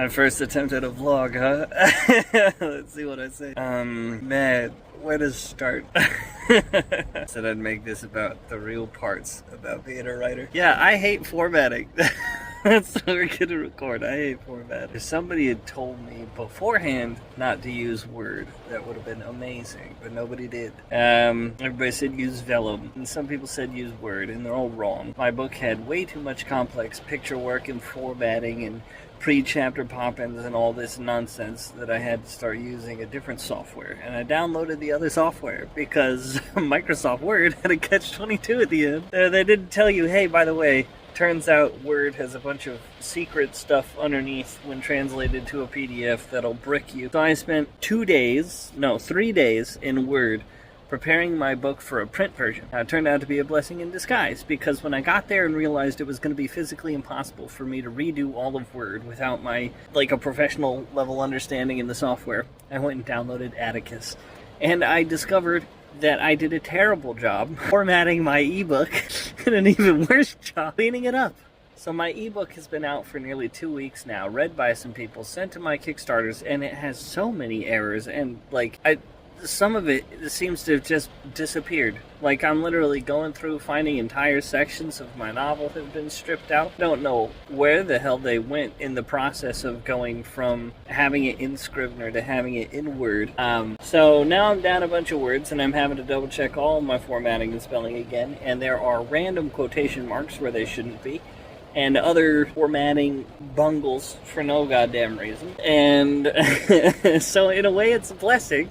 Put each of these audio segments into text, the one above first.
My first attempt at a vlog, huh? Let's see what I say. Man, where to start? Said I'd make this about the real parts about being a writer. Yeah, I hate formatting. That's what we're gonna record. I hate formatting. If somebody had told me beforehand not to use Word, that would have been amazing, but nobody did. Everybody said use Vellum, and some people said use Word, and they're all wrong. My book had way too much complex picture work and formatting and pre-chapter pop-ins and all this nonsense that I had to start using a different software. And I downloaded the other software because Microsoft Word had a catch-22 at the end. They didn't tell you, hey, by the way, turns out Word has a bunch of secret stuff underneath when translated to a PDF that'll brick you. So I spent 3 days in Word preparing my book for a print version. Now, it turned out to be a blessing in disguise, because when I got there and realized it was going to be physically impossible for me to redo all of Word without a professional level understanding in the software, I went and downloaded Atticus. And I discovered that I did a terrible job formatting my ebook and an even worse job cleaning it up. So my ebook has been out for nearly 2 weeks now, read by some people, sent to my Kickstarters, and it has so many errors, and some of it seems to have just disappeared. Like, I'm literally going through finding entire sections of my novel have been stripped out. I don't know where the hell they went in the process of going from having it in Scrivener to having it in Word. So now I'm down a bunch of words, and I'm having to double check all of my formatting and spelling again, and there are random quotation marks where they shouldn't be, and other formatting bungles for no goddamn reason. And so in a way it's a blessing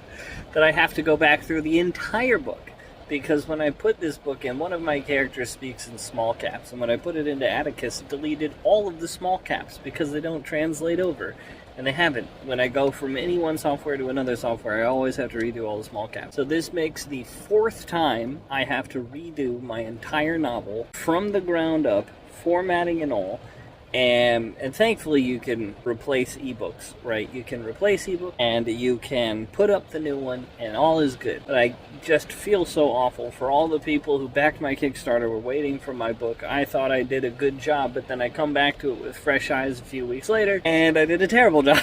that I have to go back through the entire book, because when I put this book in, one of my characters speaks in small caps, and when I put it into Atticus, it deleted all of the small caps because they don't translate over, and they haven't. When I go from any one software to another software, I always have to redo all the small caps. So this makes the 4th time I have to redo my entire novel from the ground up, formatting and all. And thankfully you can replace ebooks, right? You can replace ebook and you can put up the new one and all is good. But I just feel so awful for all the people who backed my Kickstarter, were waiting for my book. I thought I did a good job, but then I come back to it with fresh eyes a few weeks later and I did a terrible job.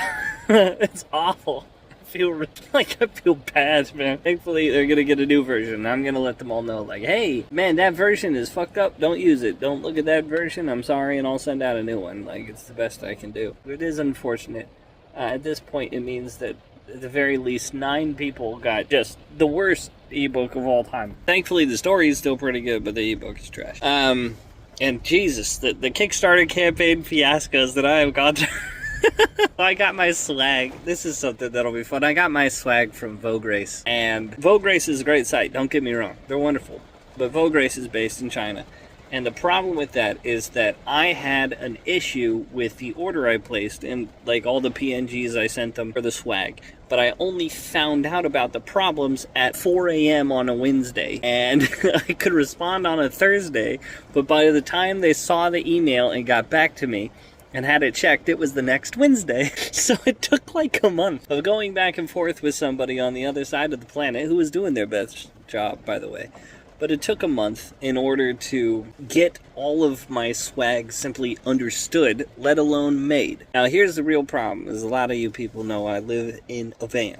It's awful. I feel bad, man. Thankfully, they're gonna get a new version. I'm gonna let them all know, like, hey, man, that version is fucked up. Don't use it. Don't look at that version. I'm sorry, and I'll send out a new one. Like, it's the best I can do. It is unfortunate. At this point, it means that at the very least 9 people got just the worst ebook of all time. Thankfully, the story is still pretty good, but the ebook is trash. And Jesus, the Kickstarter campaign fiascos that I have gone through. I got my swag. This is something that'll be fun. I got my swag from Vograce. And Vograce is a great site, don't get me wrong. They're wonderful. But Vograce is based in China. And the problem with that is that I had an issue with the order I placed and all the PNGs I sent them for the swag. But I only found out about the problems at 4 a.m. on a Wednesday. And I could respond on a Thursday, but by the time they saw the email and got back to me and had it checked, it was the next Wednesday. So it took like a month of going back and forth with somebody on the other side of the planet who was doing their best job, by the way. But it took a month in order to get all of my swag simply understood, let alone made. Now here's the real problem, as a lot of you people know, I live in a van.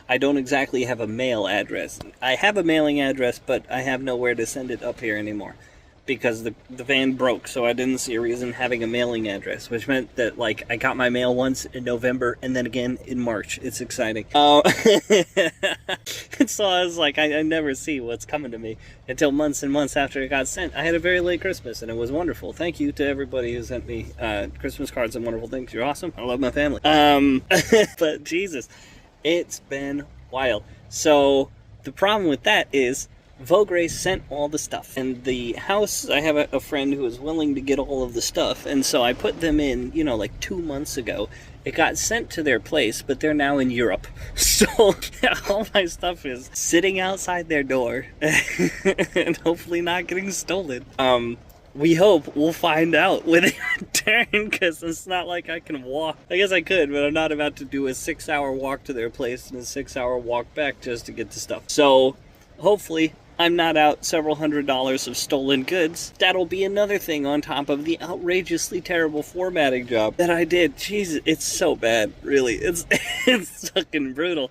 I don't exactly have a mail address. I have a mailing address, but I have nowhere to send it up here anymore, because the van broke, so I didn't see a reason having a mailing address, which meant that, I got my mail once in November and then again in March. It's exciting. So I was like, I never see what's coming to me until months and months after it got sent. I had a very late Christmas, and it was wonderful. Thank you to everybody who sent me Christmas cards and wonderful things. You're awesome. I love my family. But Jesus, it's been wild. So the problem with that is Vograce sent all the stuff, and the house, I have a friend who is willing to get all of the stuff, and so I put them in, 2 months ago. It got sent to their place, but they're now in Europe, so all my stuff is sitting outside their door, and hopefully not getting stolen. We hope we'll find out when they return, because it's not like I can walk. I guess I could, but I'm not about to do a 6-hour walk to their place and a 6-hour walk back just to get the stuff. So hopefully I'm not out several $100s of stolen goods. That'll be another thing on top of the outrageously terrible formatting job that I did. Jesus, it's so bad, really. It's it's fucking brutal.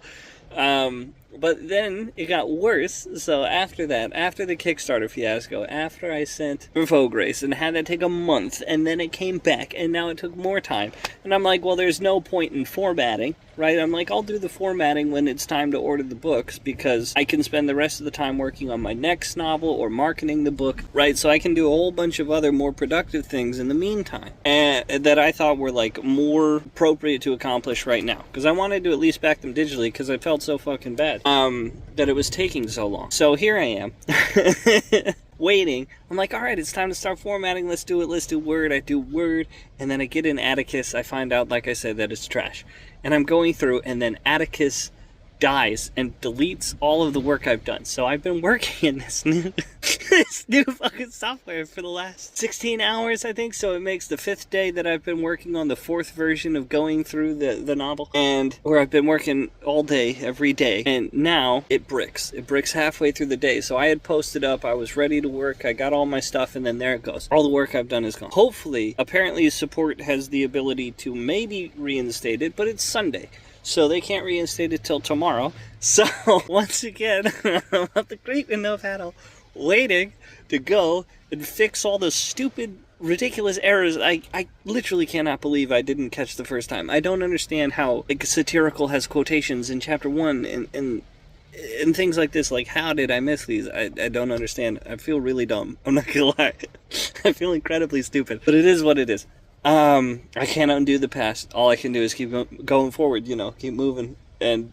But then it got worse. So after that, after the Kickstarter fiasco, after I sent Info Grace and had to take a month, and then it came back, and now it took more time. And I'm like, well, there's no point in formatting, right? I'm like, I'll do the formatting when it's time to order the books, because I can spend the rest of the time working on my next novel or marketing the book, right? So I can do a whole bunch of other more productive things in the meantime, and that I thought were like more appropriate to accomplish right now, because I wanted to at least back them digitally, because I felt so fucking bad that it was taking so long. So here I am waiting. I'm like, all right, it's time to start formatting. Let's do it. Let's do Word. I do Word, and then I get in Atticus. I find out, like I said, that it's trash, and I'm going through, and then Atticus dies and deletes all of the work I've done. So I've been working in this new fucking software for the last 16 hours, I think. So it makes the 5th day that I've been working on the 4th version of going through the novel, and where I've been working all day, every day. And now it bricks. It bricks halfway through the day. So I had posted up, I was ready to work, I got all my stuff, and then there it goes. All the work I've done is gone. Hopefully, apparently support has the ability to maybe reinstate it, but it's Sunday, so they can't reinstate it till tomorrow. So, once again, I'm at the great window of battle, waiting to go and fix all the stupid, ridiculous errors I literally cannot believe I didn't catch the first time. I don't understand how, like, satirical has quotations in chapter 1 and things like this. Like, how did I miss these? I don't understand. I feel really dumb. I'm not gonna lie. I feel incredibly stupid. But it is what it is. I can't undo the past. All I can do is keep going forward, you know, keep moving and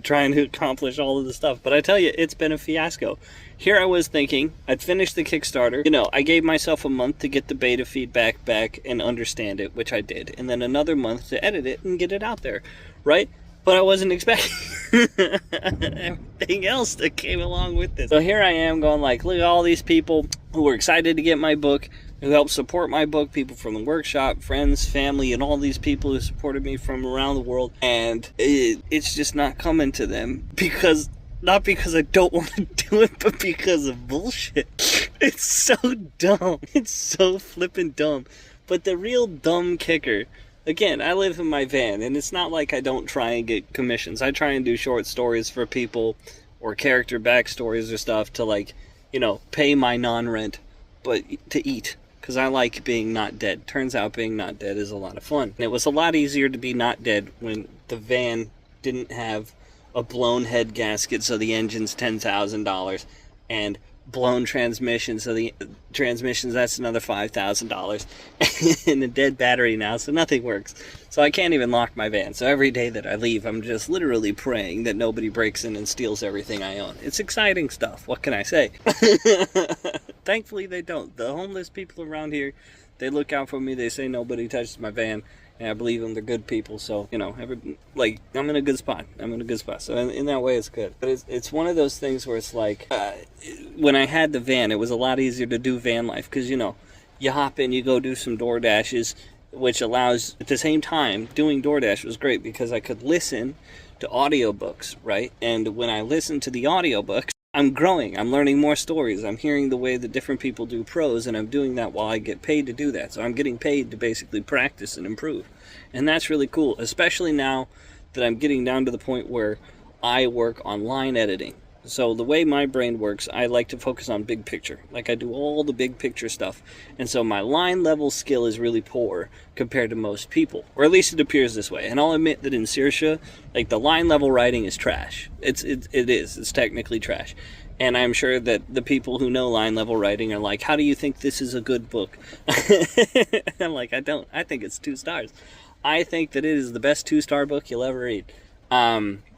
trying to accomplish all of the stuff. But I tell you, it's been a fiasco. Here I was thinking I'd finished the Kickstarter. You know, I gave myself a month to get the beta feedback back and understand it, which I did. And then another month to edit it and get it out there, right? But I wasn't expecting everything else that came along with this. So here I am going like, look at all these people who were excited to get my book, who helped support my book, people from the workshop, friends, family, and all these people who supported me from around the world. And it's just not coming to them, because not because I don't want to do it, but because of bullshit. It's so dumb. It's so flippin' dumb. But the real dumb kicker, again, I live in my van, and it's not like I don't try and get commissions. I try and do short stories for people, or character backstories or stuff to, like, you know, pay my non-rent, but to eat. Because I like being not dead. Turns out being not dead is a lot of fun. And it was a lot easier to be not dead when the van didn't have a blown head gasket, so the engine's $10,000, and blown transmissions, so the transmissions, that's another $5,000, and a dead battery now, so nothing works. So I can't even lock my van. So every day that I leave, I'm just literally praying that nobody breaks in and steals everything I own. It's exciting stuff. What can I say? Thankfully, they don't. The homeless people around here, they look out for me. They say nobody touches my van, and I believe them. They're good people. So, you know, I'm in a good spot. So in that way, it's good. But it's one of those things where it's like, when I had the van, it was a lot easier to do van life, because, you know, you hop in, you go do some DoorDashes, which allows, at the same time, doing DoorDash was great because I could listen to audiobooks, right? And when I listen to the audiobooks, I'm growing, I'm learning more stories, I'm hearing the way that different people do prose, and I'm doing that while I get paid to do that. So I'm getting paid to basically practice and improve. And that's really cool, especially now that I'm getting down to the point where I work on line editing. So the way my brain works, I like to focus on big picture. Like, I do all the big picture stuff. And so my line level skill is really poor compared to most people. Or at least it appears this way. And I'll admit that in Saoirse, like, the line level writing is trash. It is. It's technically trash. And I'm sure that the people who know line level writing are like, how do you think this is a good book? I'm like, I don't. I think it's 2 stars. I think that it is the best 2-star book you'll ever read.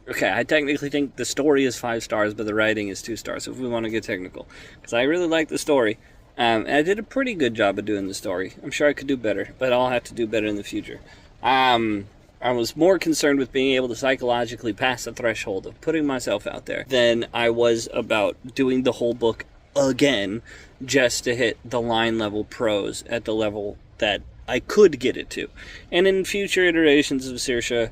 Okay, I technically think the story is 5 stars, but the writing is 2 stars, if we want to get technical. Because I really like the story. And I did a pretty good job of doing the story. I'm sure I could do better, but I'll have to do better in the future. I was more concerned with being able to psychologically pass the threshold of putting myself out there than I was about doing the whole book again just to hit the line level prose at the level that I could get it to. And in future iterations of Saoirse,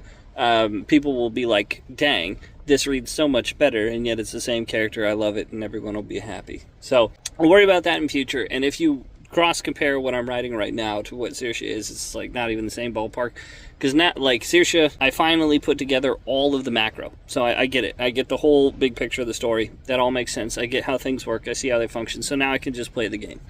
people will be like, dang, this reads so much better, and yet it's the same character. I love it, and everyone will be happy. So I'll worry about that in future. And if you cross-compare what I'm writing right now to what Saoirse is, it's like not even the same ballpark. Because now, like Saoirse, I finally put together all of the macro. So I get it. I get the whole big picture of the story. That all makes sense. I get how things work. I see how they function. So now I can just play the game.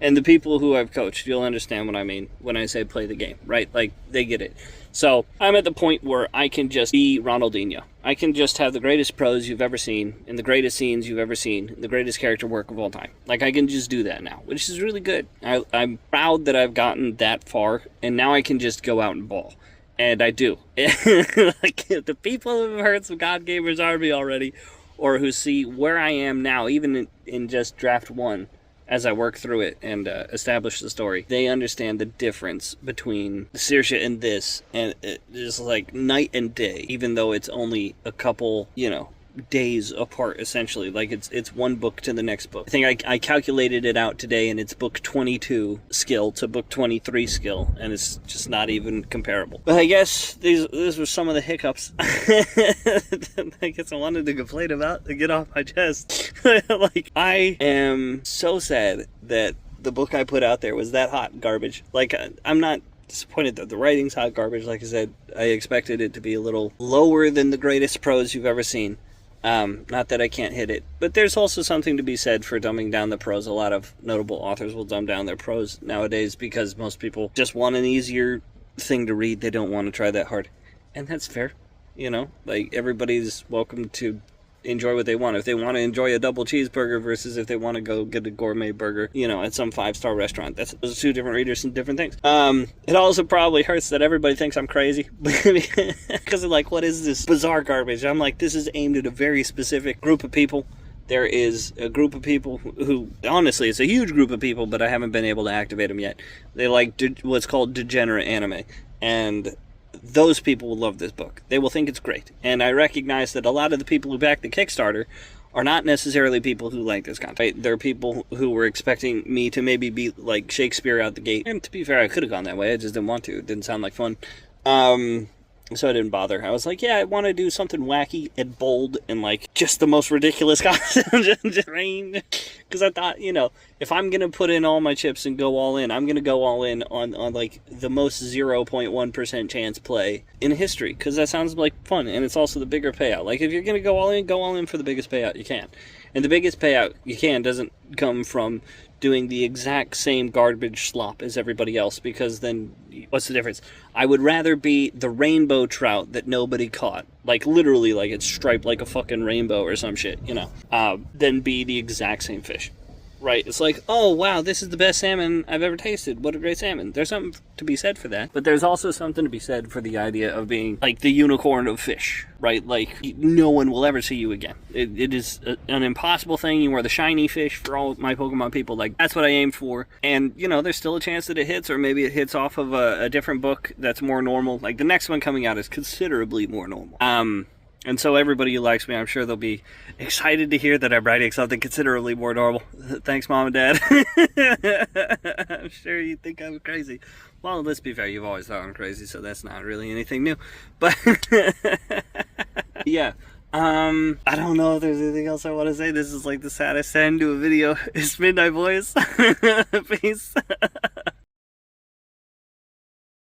And the people who I've coached, you'll understand what I mean when I say play the game, right? Like, they get it. So I'm at the point where I can just be Ronaldinho. I can just have the greatest prose you've ever seen, and the greatest scenes you've ever seen, and the greatest character work of all time. Like, I can just do that now, which is really good. I'm proud that I've gotten that far, and now I can just go out and ball. And I do. Like, the people who have heard some God Gamers Army already, or who see where I am now, even in just draft 1, as I work through it and establish the story, they understand the difference between Saoirse and this, and it is like night and day, even though it's only a couple, days apart, essentially. Like, it's one book to the next book. I think I calculated it out today, and it's book 22 skill to book 23 skill, and it's just not even comparable. But I guess these were some of the hiccups I guess I wanted to complain about to get off my chest. Like, I am so sad that the book I put out there was that hot garbage. Like, I'm not disappointed that the writing's hot garbage. Like I said, I expected it to be a little lower than the greatest prose you've ever seen. Not that I can't hit it, but there's also something to be said for dumbing down the prose. A lot of notable authors will dumb down their prose nowadays because most people just want an easier thing to read. They don't want to try that hard. And that's fair, like, everybody's welcome to enjoy what they want. If they want to enjoy a double cheeseburger versus if they want to go get a gourmet burger, at some 5-star restaurant. Those are two different readers and different things. It also probably hurts that everybody thinks I'm crazy because they're like, what is this bizarre garbage? I'm like, this is aimed at a very specific group of people. There is a group of people who, honestly, it's a huge group of people, but I haven't been able to activate them yet. They like what's called degenerate anime, and those people will love this book. They will think it's great. And I recognize that a lot of the people who back the Kickstarter are not necessarily people who like this content. Right? They're people who were expecting me to maybe be like Shakespeare out the gate. And to be fair, I could have gone that way. I just didn't want to. It didn't sound like fun. So I didn't bother. I was like, yeah, I want to do something wacky and bold and, like, just the most ridiculous costume. Because I thought, if I'm going to put in all my chips and go all in, I'm going to go all in on like, the most 0.1% chance play in history. Because that sounds like fun, and it's also the bigger payout. Like, if you're going to go all in for the biggest payout you can. And the biggest payout you can doesn't come from doing the exact same garbage slop as everybody else, because then what's the difference? I would rather be the rainbow trout that nobody caught, like literally like it's striped like a fucking rainbow or some shit, than be the exact same fish. Right? It's like, oh wow, this is the best salmon I've ever tasted. What a great salmon. There's something to be said for that. But there's also something to be said for the idea of being like the unicorn of fish, right? Like, no one will ever see you again. It is an impossible thing. You are the shiny fish for all my Pokemon people. Like, that's what I aim for. And, there's still a chance that it hits, or maybe it hits off of a different book that's more normal. Like, the next one coming out is considerably more normal. And so everybody who likes me, I'm sure they'll be excited to hear that I'm writing something considerably more normal. Thanks, Mom and Dad. I'm sure you think I'm crazy. Well, let's be fair, you've always thought I'm crazy, so that's not really anything new. But, yeah. I don't know if there's anything else I want to say. This is like the saddest end to a video. It's Midnight Boys. Peace.